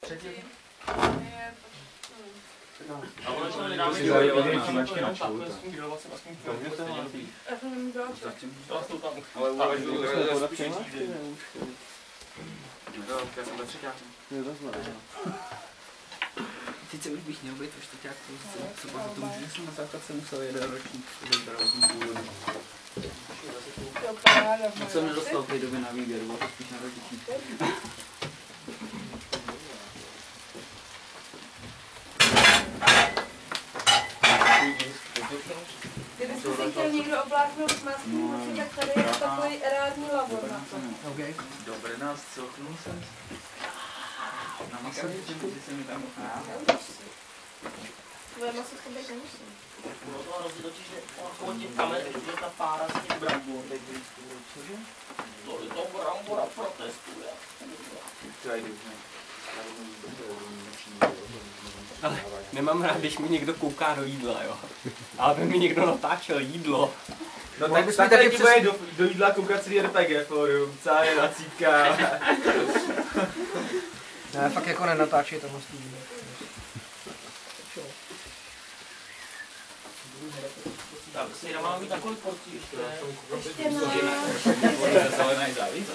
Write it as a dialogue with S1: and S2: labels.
S1: Třetí.
S2: A ono jsme mi dáme s tím grillovacím a s tím
S3: Já jsem neměla
S2: tam.
S1: Ale uvaž
S4: To jsme podat přihlášky, ne? Už.
S1: já jsem ve třetíku.
S4: Je to znamená.
S5: Sice už bych měl být ve čtvrťáku, co pak to může, jsem na základce musel jeden ročník ve zdravotním původu. Moc jsem nedostal v té době na výběr, bylo to spíš na rodičích.
S3: Kdybyste si chtěl někdo obláknout s maskou, tak tady je takový erádní labor na to.
S5: Okay. Dobré nás, coknul jsem. Na masavičku, že se mi tam
S3: Tvoje maso to být nemusí.
S2: No to hrozí totiž, že okolo těch kamer je ta pára z těch brambor.
S5: Cože?
S2: To brambora protestuje.
S1: Ale nemám rád, když mi někdo kouká do jídla, jo. Ale by mi někdo natáčel jídlo.
S6: No tak takhle ti bude do jídla koukat celý RPG forum, celá je nacítka.
S5: Ne, fakt jako nenatáčej tohle studio.
S2: Tak si máme mít takový porcí ještě.
S3: Ještě má.
S5: Zelený závěs.